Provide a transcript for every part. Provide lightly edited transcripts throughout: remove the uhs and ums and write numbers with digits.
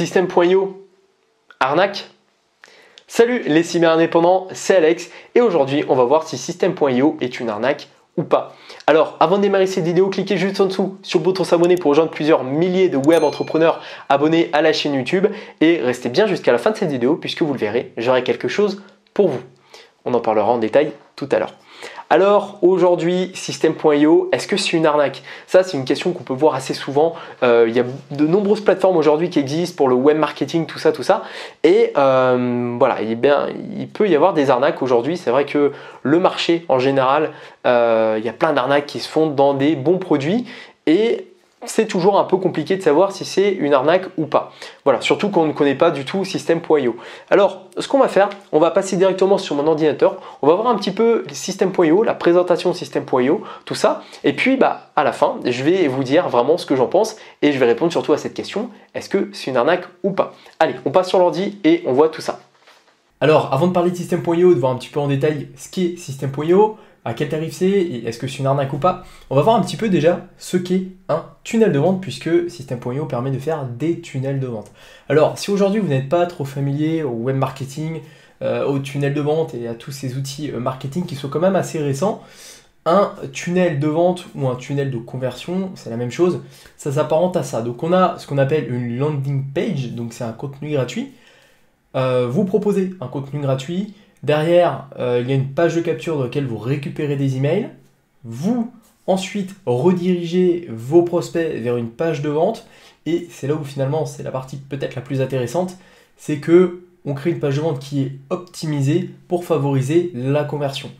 Système.io, arnaque? Salut les cyber-indépendants, c'est Alex et aujourd'hui on va voir si Système.io est une arnaque ou pas. Alors avant de démarrer cette vidéo, cliquez juste en dessous sur le bouton s'abonner pour rejoindre plusieurs milliers de web entrepreneurs abonnés à la chaîne YouTube et restez bien jusqu'à la fin de cette vidéo puisque vous le verrez, j'aurai quelque chose pour vous. On en parlera en détail tout à l'heure. Alors aujourd'hui, Système.io, est-ce que c'est une arnaque? Ça, c'est une question qu'on peut voir assez souvent. Il y a de nombreuses plateformes aujourd'hui qui existent pour le web marketing, tout ça. Et voilà, il peut y avoir des arnaques aujourd'hui. C'est vrai que le marché en général, il y a plein d'arnaques qui se font dans des bons produits et c'est toujours un peu compliqué de savoir si c'est une arnaque ou pas. Voilà, surtout quand on ne connaît pas du tout Système.io. Alors, ce qu'on va faire, on va passer directement sur mon ordinateur. On va voir un petit peu Système.io, la présentation de Système.io, tout ça. Et puis, à la fin, je vais vous dire vraiment ce que j'en pense et je vais répondre surtout à cette question. Est-ce que c'est une arnaque ou pas? Allez, on passe sur l'ordi et on voit tout ça. Alors, avant de parler de Système.io, de voir un petit peu en détail ce qu'est Système.io, à quel tarif c'est et est-ce que c'est une arnaque ou pas, on va voir un petit peu déjà ce qu'est un tunnel de vente puisque Système.io permet de faire des tunnels de vente. Alors, si aujourd'hui vous n'êtes pas trop familier au web marketing, au tunnel de vente et à tous ces outils marketing qui sont quand même assez récents, un tunnel de vente ou un tunnel de conversion, c'est la même chose, ça s'apparente à ça. Donc on a ce qu'on appelle une landing page, donc c'est un contenu gratuit. Vous proposez un contenu gratuit. Derrière, il y a une page de capture dans laquelle vous récupérez des emails. Vous, ensuite, redirigez vos prospects vers une page de vente. Et c'est là où finalement, c'est la partie peut-être la plus intéressante, c'est que on crée une page de vente qui est optimisée pour favoriser la conversion.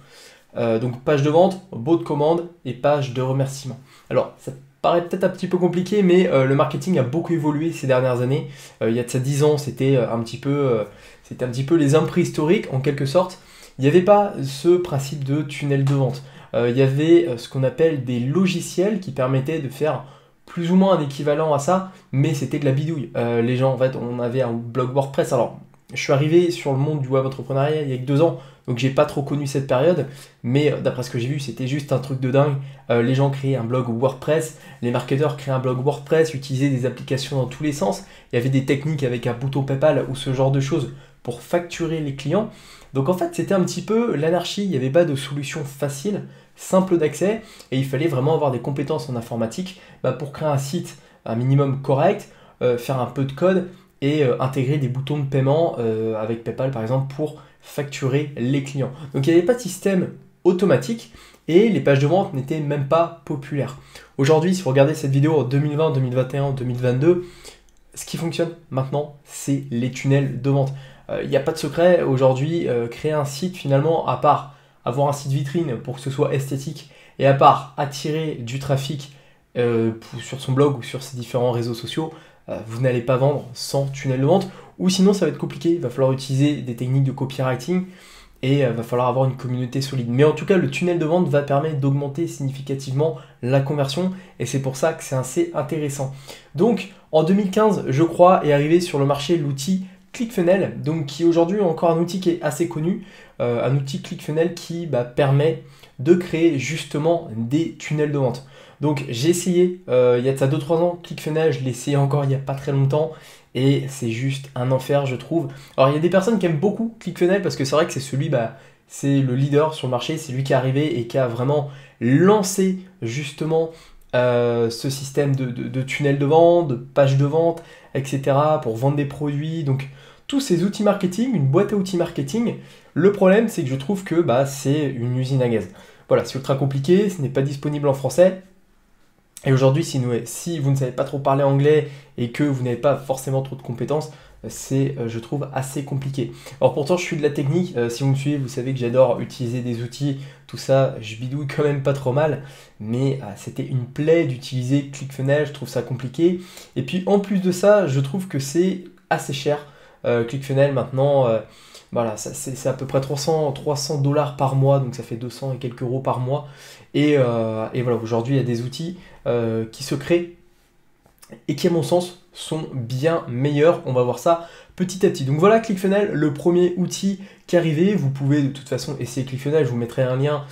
Donc page de vente, bot de commande et page de remerciement. Alors, ça paraît peut-être un petit peu compliqué, mais le marketing a beaucoup évolué ces dernières années. Il y a de ça 10 ans, c'était un petit peu les hommes préhistoriques en quelque sorte. Il n'y avait pas ce principe de tunnel de vente. Il y avait ce qu'on appelle des logiciels qui permettaient de faire plus ou moins un équivalent à ça, mais c'était de la bidouille. Les gens, en fait, on avait un blog WordPress. Alors, je suis arrivé sur le monde du web entrepreneuriat il y a que 2 ans, donc j'ai pas trop connu cette période, mais d'après ce que j'ai vu, c'était juste un truc de dingue. Les gens créaient un blog WordPress, les marketeurs créaient un blog WordPress, utilisaient des applications dans tous les sens. Il y avait des techniques avec un bouton PayPal ou ce genre de choses pour facturer les clients. Donc en fait, c'était un petit peu l'anarchie. Il n'y avait pas de solution facile, simple d'accès, et il fallait vraiment avoir des compétences en informatique pour créer un site un minimum correct, faire un peu de code et intégrer des boutons de paiement avec PayPal par exemple pour facturer les clients. Donc il n'y avait pas de système automatique et les pages de vente n'étaient même pas populaires. Aujourd'hui, si vous regardez cette vidéo en 2020, 2021, 2022, ce qui fonctionne maintenant, c'est les tunnels de vente. Il n'y a pas de secret aujourd'hui, créer un site finalement, à part avoir un site vitrine pour que ce soit esthétique et à part attirer du trafic sur son blog ou sur ses différents réseaux sociaux, vous n'allez pas vendre sans tunnel de vente ou sinon ça va être compliqué, il va falloir utiliser des techniques de copywriting et il va falloir avoir une communauté solide. Mais en tout cas, le tunnel de vente va permettre d'augmenter significativement la conversion et c'est pour ça que c'est assez intéressant. Donc en 2015, je crois, est arrivé sur le marché l'outil ClickFunnels, donc qui aujourd'hui est encore un outil qui est assez connu, un outil ClickFunnels qui permet de créer justement des tunnels de vente. Donc j'ai essayé, il y a de ça 2-3 ans, ClickFunnels, je l'ai essayé encore il n'y a pas très longtemps et c'est juste un enfer je trouve. Alors il y a des personnes qui aiment beaucoup ClickFunnels parce que c'est vrai que c'est celui, c'est le leader sur le marché, c'est lui qui est arrivé et qui a vraiment lancé justement ce système de tunnel de vente, de page de vente, etc. pour vendre des produits. Donc tous ces outils marketing, une boîte à outils marketing, le problème c'est que je trouve que c'est une usine à gaz. Voilà, c'est ultra compliqué, ce n'est pas disponible en français. Et aujourd'hui, si vous ne savez pas trop parler anglais et que vous n'avez pas forcément trop de compétences, c'est, je trouve, assez compliqué. Alors pourtant, je suis de la technique. Si vous me suivez, vous savez que j'adore utiliser des outils. Tout ça, je bidouille quand même pas trop mal. Mais c'était une plaie d'utiliser ClickFunnels. Je trouve ça compliqué. Et puis, en plus de ça, je trouve que c'est assez cher. ClickFunnels, maintenant, voilà, c'est à peu près 300 $ par mois. Donc, ça fait 200 et quelques euros par mois. Et voilà, aujourd'hui, il y a des outils qui se créent et qui, à mon sens, sont bien meilleurs. On va voir ça petit à petit. Donc voilà ClickFunnels, le premier outil qui est arrivé. Vous pouvez de toute façon essayer ClickFunnels. Je vous mettrai un lien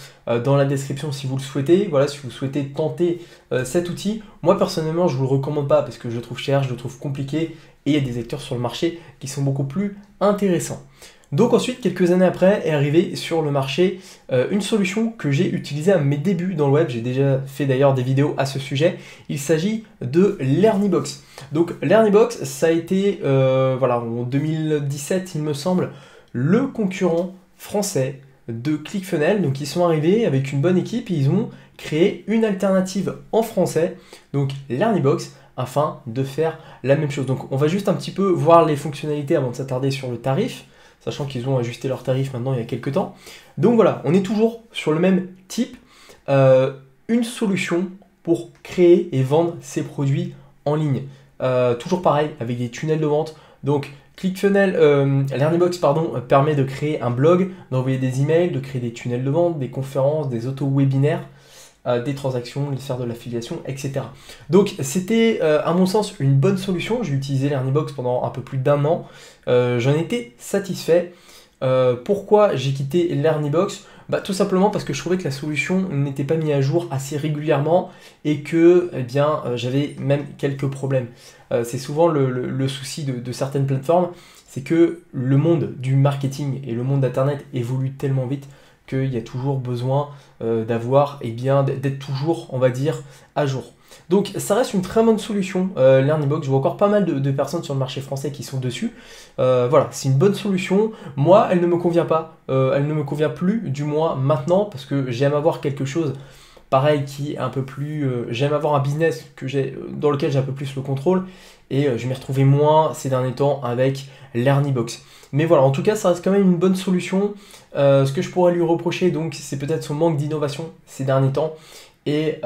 dans la description si vous le souhaitez. Voilà, si vous souhaitez tenter cet outil. Moi, personnellement, je ne vous le recommande pas parce que je le trouve cher, je le trouve compliqué et il y a des acteurs sur le marché qui sont beaucoup plus intéressants. Donc ensuite, quelques années après, est arrivée sur le marché une solution que j'ai utilisée à mes débuts dans le web. J'ai déjà fait d'ailleurs des vidéos à ce sujet. Il s'agit de l'Ernibox. Donc l'Ernibox, ça a été, voilà, en 2017, il me semble, le concurrent français de ClickFunnels. Donc ils sont arrivés avec une bonne équipe et ils ont créé une alternative en français, donc l'Ernibox, afin de faire la même chose. Donc on va juste un petit peu voir les fonctionnalités avant de s'attarder sur le tarif, sachant qu'ils ont ajusté leur tarif maintenant il y a quelques temps. Donc voilà, on est toujours sur le même type, une solution pour créer et vendre ses produits en ligne. Toujours pareil, avec des tunnels de vente. Donc l'Ernibox permet de créer un blog, d'envoyer des emails, de créer des tunnels de vente, des conférences, des auto-webinaires, des transactions, de faire de l'affiliation, etc. Donc c'était à mon sens une bonne solution. J'ai utilisé l'Ernibox pendant un peu plus d'1 an. J'en étais satisfait. Pourquoi j'ai quitté l'Ernibox? Tout simplement parce que je trouvais que la solution n'était pas mise à jour assez régulièrement et que j'avais même quelques problèmes. C'est souvent le souci de certaines plateformes, c'est que le monde du marketing et le monde d'Internet évolue tellement vite qu'il y a toujours besoin d'être toujours, on va dire, à jour. Donc ça reste une très bonne solution, l'Ernibox. Je vois encore pas mal de personnes sur le marché français qui sont dessus. Voilà, c'est une bonne solution. Moi, elle ne me convient pas. Elle ne me convient plus, du moins maintenant, parce que j'aime avoir quelque chose pareil qui est un peu plus... j'aime avoir un business dans lequel j'ai un peu plus le contrôle. Et je m'y retrouvais moins ces derniers temps avec l'Ernibox. Mais voilà, en tout cas, ça reste quand même une bonne solution. Ce que je pourrais lui reprocher, donc, c'est peut-être son manque d'innovation ces derniers temps. Et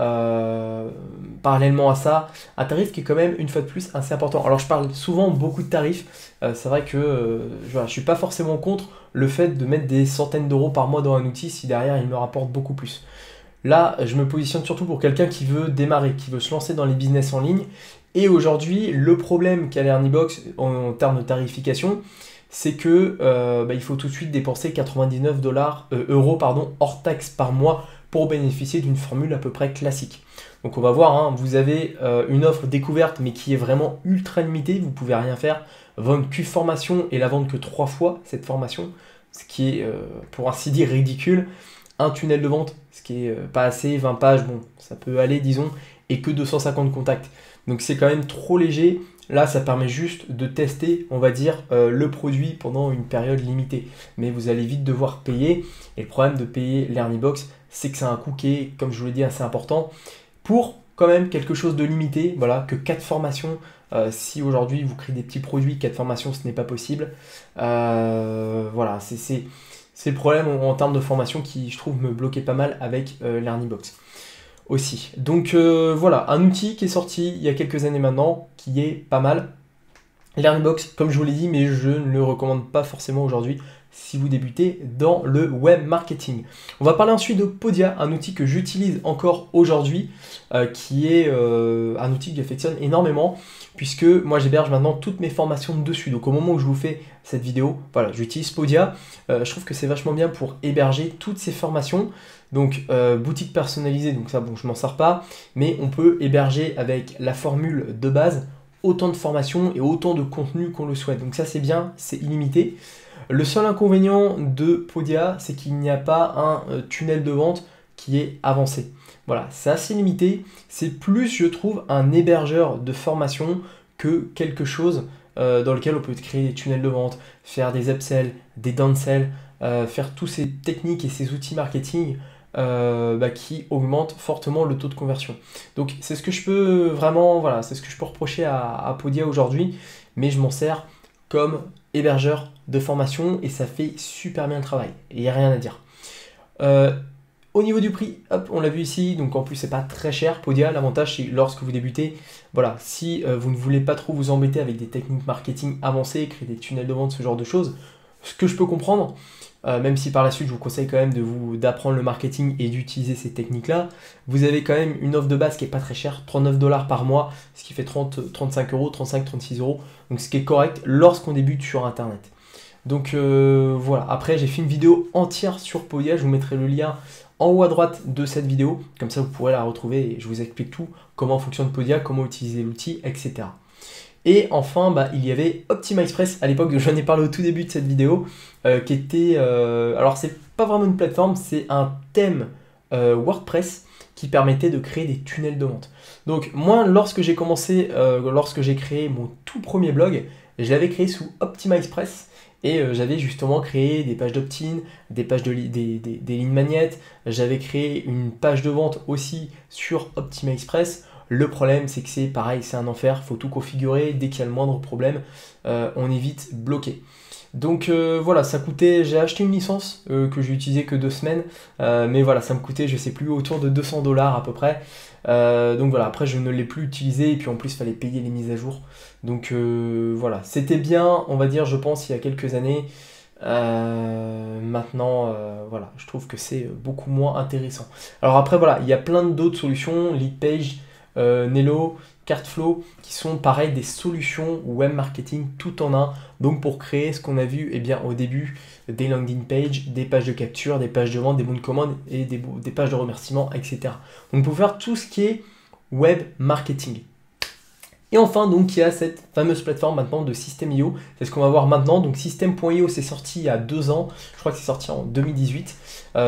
parallèlement à ça, un tarif qui est quand même, une fois de plus, assez important. Alors, je parle souvent beaucoup de tarifs. C'est vrai que je ne suis pas forcément contre le fait de mettre des centaines d'euros par mois dans un outil si derrière, il me rapporte beaucoup plus. Là, je me positionne surtout pour quelqu'un qui veut démarrer, qui veut se lancer dans les business en ligne. Et aujourd'hui, le problème qu'a l'Ernibox en termes de tarification, c'est que il faut tout de suite dépenser 99 euros hors taxe par mois pour bénéficier d'une formule à peu près classique. Donc on va voir, hein, vous avez une offre découverte mais qui est vraiment ultra limitée, vous ne pouvez rien faire, vendre qu'une formation et la vendre que 3 fois cette formation, ce qui est pour ainsi dire ridicule. Un tunnel de vente, ce qui est pas assez, 20 pages, bon, ça peut aller disons, et que 250 contacts. Donc c'est quand même trop léger. Là, ça permet juste de tester, on va dire, le produit pendant une période limitée. Mais vous allez vite devoir payer. Et le problème de payer l'Ernibox, c'est que c'est un coût qui est, comme je vous l'ai dit, assez important. Pour quand même quelque chose de limité, voilà, que 4 formations. Si aujourd'hui vous créez des petits produits, 4 formations, ce n'est pas possible. Voilà, c'est le problème en termes de formation qui, je trouve, me bloquait pas mal avec l'Ernibox aussi. Donc voilà, un outil qui est sorti il y a quelques années maintenant, qui est pas mal. L'Ernibox, comme je vous l'ai dit, mais je ne le recommande pas forcément aujourd'hui si vous débutez dans le web marketing. On va parler ensuite de Podia, un outil que j'utilise encore aujourd'hui, qui est un outil que j'affectionne énormément, puisque moi j'héberge maintenant toutes mes formations dessus. Donc au moment où je vous fais cette vidéo, voilà, j'utilise Podia. Je trouve que c'est vachement bien pour héberger toutes ces formations. Donc boutique personnalisée, donc ça bon, je m'en sers pas, mais on peut héberger avec la formule de base autant de formations et autant de contenu qu'on le souhaite. Donc ça c'est bien, c'est illimité. Le seul inconvénient de Podia, c'est qu'il n'y a pas un tunnel de vente qui est avancé. Voilà, c'est assez limité. C'est plus, je trouve, un hébergeur de formation que quelque chose dans lequel on peut créer des tunnels de vente, faire des upsells, des downsells, faire tous ces techniques et ces outils marketing qui augmentent fortement le taux de conversion. Donc c'est ce que je peux vraiment, voilà, c'est ce que je peux reprocher à Podia aujourd'hui, mais je m'en sers comme hébergeur de formation et ça fait super bien le travail. Il n'y a rien à dire. Au niveau du prix, hop, on l'a vu ici, donc en plus c'est pas très cher. Podia, l'avantage c'est lorsque vous débutez, voilà, si vous ne voulez pas trop vous embêter avec des techniques marketing avancées, créer des tunnels de vente, ce genre de choses, ce que je peux comprendre, même si par la suite je vous conseille quand même d'apprendre le marketing et d'utiliser ces techniques-là, vous avez quand même une offre de base qui est pas très chère, 39 $ par mois, ce qui fait 35 euros, 36 euros, donc ce qui est correct lorsqu'on débute sur Internet. Donc voilà, après j'ai fait une vidéo entière sur Podia, je vous mettrai le lien en haut à droite de cette vidéo, comme ça vous pourrez la retrouver et je vous explique tout, comment fonctionne Podia, comment utiliser l'outil, etc. Et enfin, il y avait OptimaExpress à l'époque, j'en ai parlé au tout début de cette vidéo, qui était, alors c'est pas vraiment une plateforme, c'est un thème WordPress qui permettait de créer des tunnels de vente. Donc moi, lorsque j'ai créé mon tout premier blog, je l'avais créé sous OptimaExpress et j'avais justement créé des pages d'opt-in, des pages des lignes magnètes, j'avais créé une page de vente aussi sur OptimaExpress. Le problème, c'est que c'est pareil, c'est un enfer, faut tout configurer, dès qu'il y a le moindre problème, on est vite bloqué. Donc voilà, ça coûtait, j'ai acheté une licence que j'ai utilisée que 2 semaines, mais voilà, ça me coûtait, je sais plus, autour de 200 $ à peu près. Donc voilà, après je ne l'ai plus utilisé et puis en plus il fallait payer les mises à jour. Donc voilà, c'était bien, on va dire, je pense, il y a quelques années. Maintenant, voilà, je trouve que c'est beaucoup moins intéressant. Alors après, voilà, il y a plein d'autres solutions, Leadpage, Nello, Cartflow, qui sont pareil des solutions web marketing tout en un. Donc pour créer ce qu'on a vu au début, des landing pages, des pages de capture, des pages de vente, des bons de commande et des pages de remerciement, etc. Donc pour faire tout ce qui est web marketing. Et enfin, donc, il y a cette fameuse plateforme maintenant de System.io. C'est ce qu'on va voir maintenant. Donc, System.io, c'est sorti il y a 2 ans. Je crois que c'est sorti en 2018.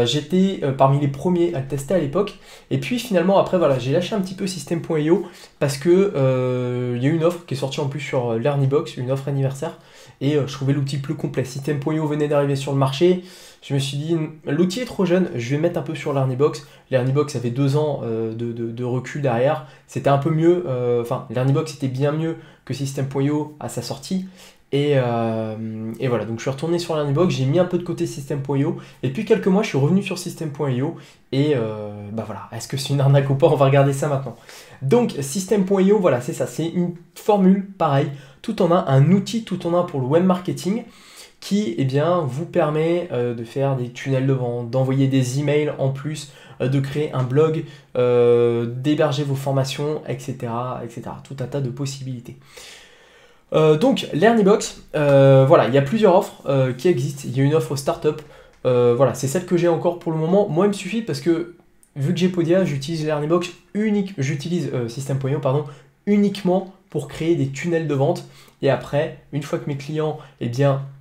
J'étais parmi les premiers à le tester à l'époque. Et puis, finalement, après, voilà, j'ai lâché un petit peu System.io parce que il y a une offre qui est sortie en plus sur l'Ernibox, une offre anniversaire. Et je trouvais l'outil plus complet. System.io venait d'arriver sur le marché. Je me suis dit, l'outil est trop jeune, je vais mettre un peu sur l'Ernibox. L'Ernibox avait 2 ans de recul derrière. C'était un peu mieux, l'Ernibox était bien mieux que System.io à sa sortie. Et voilà, donc je suis retourné sur l'Ernibox, j'ai mis un peu de côté System.io. Et depuis quelques mois, je suis revenu sur System.io. Et voilà, est-ce que c'est une arnaque ou pas? On va regarder ça maintenant. Donc System.io, voilà, c'est ça, c'est une formule pareil, tout en un outil tout en un pour le web marketing qui vous permet de faire des tunnels de vente, d'envoyer des emails en plus, de créer un blog, d'héberger vos formations, etc., etc. Tout un tas de possibilités. Donc l'Ernibox, voilà, il y a plusieurs offres qui existent. Il y a une offre startup, voilà, c'est celle que j'ai encore pour le moment. Moi, il me suffit parce que vu que j'ai Podia, j'utilise l'Ernibox j'utilise System.io, pardon, uniquement pour créer des tunnels de vente. Et après, une fois que mes clients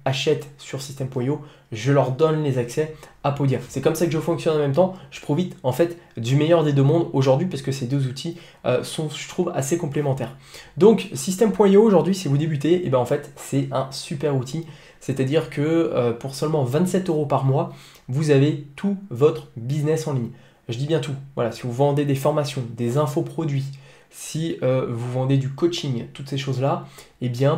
achètent sur System.io, je leur donne les accès à Podia. C'est comme ça que je fonctionne en même temps. Je profite en fait du meilleur des deux mondes aujourd'hui parce que ces deux outils sont, je trouve, assez complémentaires. Donc System.io aujourd'hui, si vous débutez, en fait, c'est un super outil. C'est-à-dire que pour seulement 27 € par mois, vous avez tout votre business en ligne. Je dis bien tout. Voilà, si vous vendez des formations, des infoproduits, si vous vendez du coaching, toutes ces choses-là,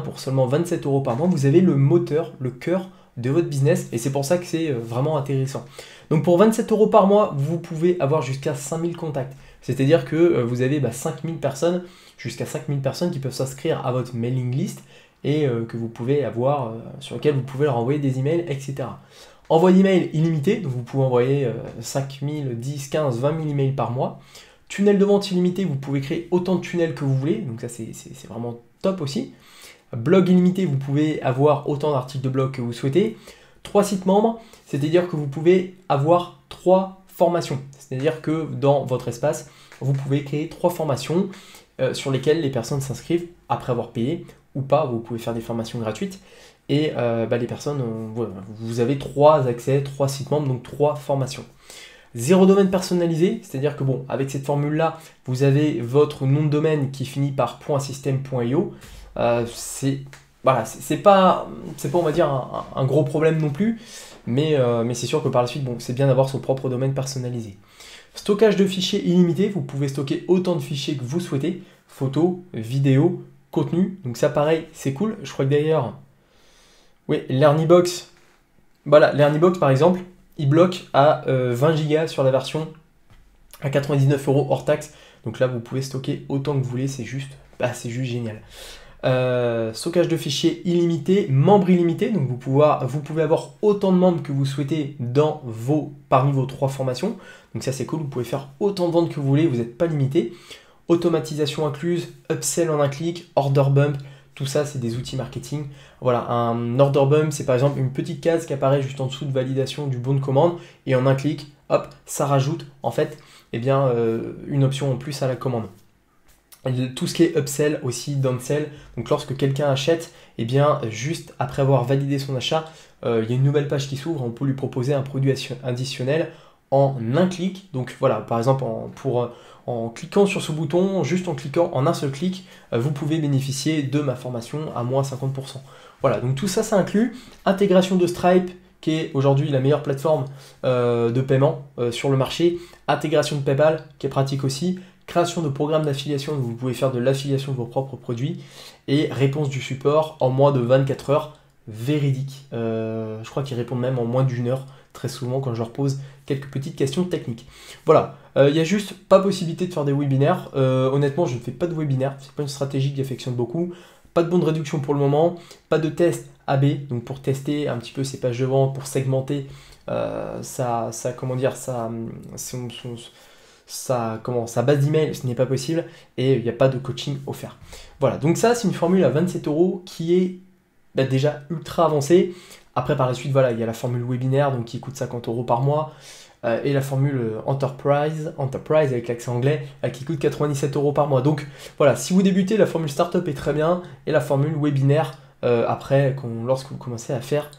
pour seulement 27 € par mois, vous avez le moteur, le cœur de votre business et c'est pour ça que c'est vraiment intéressant. Donc pour 27 € par mois, vous pouvez avoir jusqu'à 5000 contacts. C'est-à-dire que vous avez 5000 personnes, jusqu'à 5000 personnes qui peuvent s'inscrire à votre mailing list et que vous pouvez avoir, sur lequel vous pouvez leur envoyer des emails, etc. Envoi d'email illimité, donc vous pouvez envoyer 5000, 10, 15, 20 000 emails par mois. Tunnel de vente illimité, vous pouvez créer autant de tunnels que vous voulez, donc ça c'est vraiment top aussi. Blog illimité, vous pouvez avoir autant d'articles de blog que vous souhaitez. 3 sites membres, c'est-à-dire que vous pouvez avoir 3 formations. C'est-à-dire que dans votre espace, vous pouvez créer 3 formations sur lesquelles les personnes s'inscrivent après avoir payé ou pas. Vous pouvez faire des formations gratuites. Et les personnes, vous avez 3 accès, 3 sites membres, donc 3 formations. 0 domaine personnalisé, c'est-à-dire que avec cette formule-là, vous avez votre nom de domaine qui finit par .system.io. C'est pas, on va dire, un gros problème non plus, mais c'est sûr que par la suite, c'est bien d'avoir son propre domaine personnalisé. Stockage de fichiers illimité, vous pouvez stocker autant de fichiers que vous souhaitez, photos, vidéos, contenu, donc ça pareil, c'est cool. Je crois que d'ailleurs, oui, l'Ernibox, l'Ernibox par exemple, il bloque à 20 Go sur la version à 99 € hors taxe. Donc là, vous pouvez stocker autant que vous voulez, c'est juste génial. Stockage de fichiers illimité, membres illimités, donc vous pouvez avoir autant de membres que vous souhaitez parmi vos 3 formations. Donc ça c'est cool, vous pouvez faire autant de ventes que vous voulez, vous n'êtes pas limité. Automatisation incluse, upsell en un clic, order bump, tout ça c'est des outils marketing. Voilà, un order bump, c'est par exemple une petite case qui apparaît juste en dessous de validation du bon de commande et en un clic, hop, ça rajoute en fait une option en plus à la commande. tout ce qui est upsell aussi, downsell. Donc lorsque quelqu'un achète, et bien juste après avoir validé son achat, il y a une nouvelle page qui s'ouvre, on peut lui proposer un produit additionnel en un clic. Donc voilà, par exemple en cliquant sur ce bouton, juste en cliquant en un seul clic, vous pouvez bénéficier de ma formation à moins 50%. Voilà, donc tout ça, ça inclut intégration de Stripe, qui est aujourd'hui la meilleure plateforme de paiement sur le marché, intégration de PayPal, qui est pratique aussi, création de programmes d'affiliation, où vous pouvez faire de l'affiliation de vos propres produits, et réponse du support en moins de 24 heures, véridique. Je crois qu'ils répondent même en moins d'1 heure, très souvent quand je leur pose quelques petites questions techniques. Voilà, il n'y a juste pas possibilité de faire des webinaires. Honnêtement, je ne fais pas de webinaire, c'est pas une stratégie que j'affectionne beaucoup. Pas de bon de réduction pour le moment, pas de test AB, donc pour tester un petit peu ces pages de vente, pour segmenter sa base d'email, ce n'est pas possible, et il n'y a pas de coaching offert. Voilà, donc ça c'est une formule à 27 € qui est déjà ultra avancée. Après par la suite, voilà, il y a la formule webinaire donc qui coûte 50 € par mois, et la formule Enterprise avec l'accent anglais qui coûte 97 € par mois. Donc voilà, si vous débutez, la formule Startup est très bien, et la formule webinaire, après, lorsque vous commencez à faire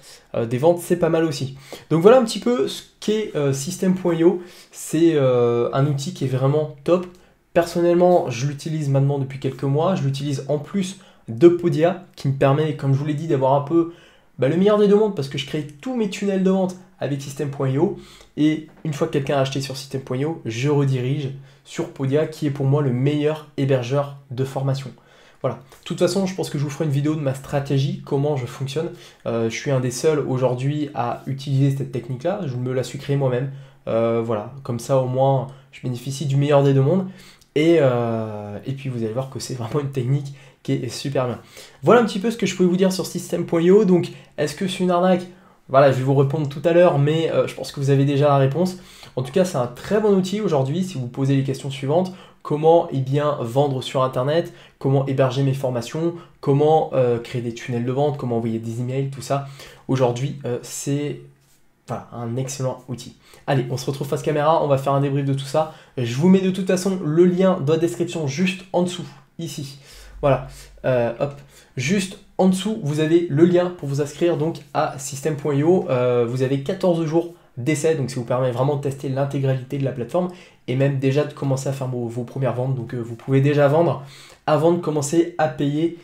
des ventes, c'est pas mal aussi. Donc voilà un petit peu ce qu'est System.io. C'est un outil qui est vraiment top. Personnellement, je l'utilise maintenant depuis quelques mois. Je l'utilise en plus de Podia, qui me permet, comme je vous l'ai dit, d'avoir un peu le meilleur des deux mondes, parce que je crée tous mes tunnels de vente avec System.io. Et une fois que quelqu'un a acheté sur System.io, je redirige sur Podia, qui est pour moi le meilleur hébergeur de formation. Voilà. De toute façon, je pense que je vous ferai une vidéo de ma stratégie, comment je fonctionne. Je suis un des seuls aujourd'hui à utiliser cette technique-là. Je me la suis créée moi-même. Voilà, comme ça au moins, je bénéficie du meilleur des deux mondes. Et puis vous allez voir que c'est vraiment une technique qui est super bien. Voilà un petit peu ce que je pouvais vous dire sur System.io. Donc, est-ce que c'est une arnaque? Voilà, je vais vous répondre tout à l'heure, mais je pense que vous avez déjà la réponse. En tout cas, c'est un très bon outil aujourd'hui si vous posez les questions suivantes. Comment vendre sur Internet, comment héberger mes formations, comment créer des tunnels de vente, comment envoyer des emails, tout ça. Aujourd'hui, c'est un excellent outil. Allez, on se retrouve face caméra, on va faire un débrief de tout ça. Je vous mets de toute façon le lien dans la description juste en dessous, ici. Voilà, hop, juste en dessous, vous avez le lien pour vous inscrire donc à System.io. Vous avez 14 jours d'essai, donc ça vous permet vraiment de tester l'intégralité de la plateforme et même déjà de commencer à faire vos premières ventes. Donc vous pouvez déjà vendre avant de commencer à payer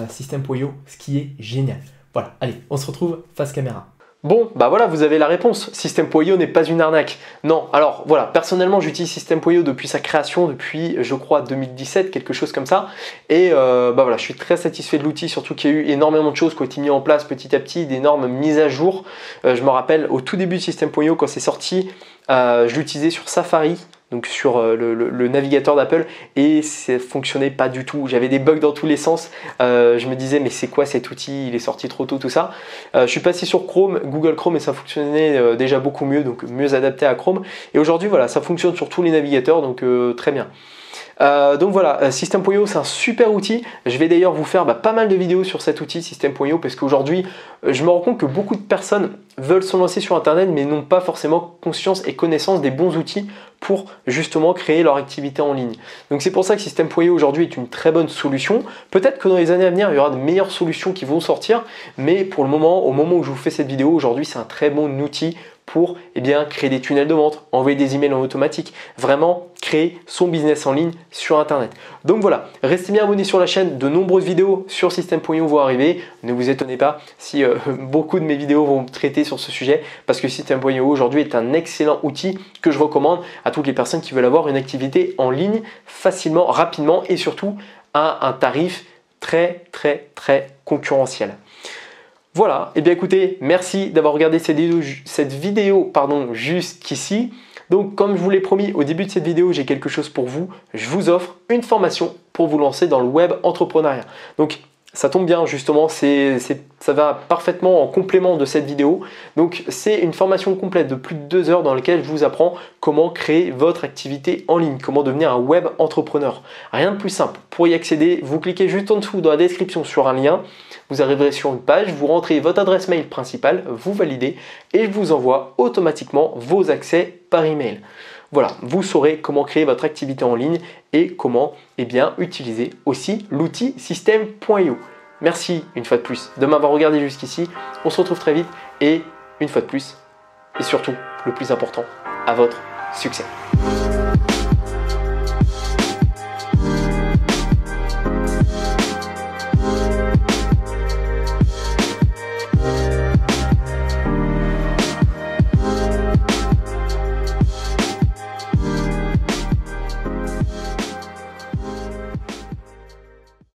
System.io, ce qui est génial. Voilà, allez, on se retrouve face caméra. Bon, bah voilà, vous avez la réponse. System.io n'est pas une arnaque. Non, alors voilà, personnellement, j'utilise System.io depuis sa création, depuis, je crois, 2017, quelque chose comme ça. Et bah voilà, je suis très satisfait de l'outil, surtout qu'il y a eu énormément de choses qui ont été mises en place petit à petit, d'énormes mises à jour. Je me rappelle, au tout début de System.io, quand c'est sorti, je l'utilisais sur Safari, donc sur le navigateur d'Apple, et ça fonctionnait pas du tout. J'avais des bugs dans tous les sens. Je me disais mais c'est quoi cet outil, il est sorti trop tôt, tout ça. Je suis passé sur Chrome, Google Chrome, et ça fonctionnait déjà beaucoup mieux, donc mieux adapté à Chrome. Et aujourd'hui voilà, ça fonctionne sur tous les navigateurs, donc très bien. Donc voilà, System.io c'est un super outil. Je vais d'ailleurs vous faire pas mal de vidéos sur cet outil System.io, parce qu'aujourd'hui je me rends compte que beaucoup de personnes veulent se lancer sur internet mais n'ont pas forcément conscience et connaissance des bons outils pour justement créer leur activité en ligne. Donc c'est pour ça que System.io aujourd'hui est une très bonne solution. Peut-être que dans les années à venir il y aura de meilleures solutions qui vont sortir, mais pour le moment, au moment où je vous fais cette vidéo, aujourd'hui c'est un très bon outil pour créer des tunnels de vente, envoyer des emails en automatique, vraiment créer son business en ligne sur internet. Donc voilà, restez bien abonnés sur la chaîne, de nombreuses vidéos sur System.io vont arriver. Ne vous étonnez pas si beaucoup de mes vidéos vont traiter sur ce sujet, parce que System.io aujourd'hui est un excellent outil que je recommande à toutes les personnes qui veulent avoir une activité en ligne facilement, rapidement et surtout à un tarif très concurrentiel. Voilà, et bien écoutez, merci d'avoir regardé cette vidéo jusqu'ici. Donc comme je vous l'ai promis au début de cette vidéo, j'ai quelque chose pour vous. Je vous offre une formation pour vous lancer dans le web entrepreneuriat. Donc ça tombe bien justement, ça va parfaitement en complément de cette vidéo. Donc c'est une formation complète de plus de 2 heures dans laquelle je vous apprends comment créer votre activité en ligne, comment devenir un web entrepreneur. Rien de plus simple. Pour y accéder, vous cliquez juste en dessous dans la description sur un lien. Vous arriverez sur une page, vous rentrez votre adresse mail principale, vous validez et je vous envoie automatiquement vos accès par email. voilà, vous saurez comment créer votre activité en ligne et comment utiliser aussi l'outil System.io. Merci une fois de plus de m'avoir regardé jusqu'ici. On se retrouve très vite et une fois de plus, et surtout, le plus important, à votre succès.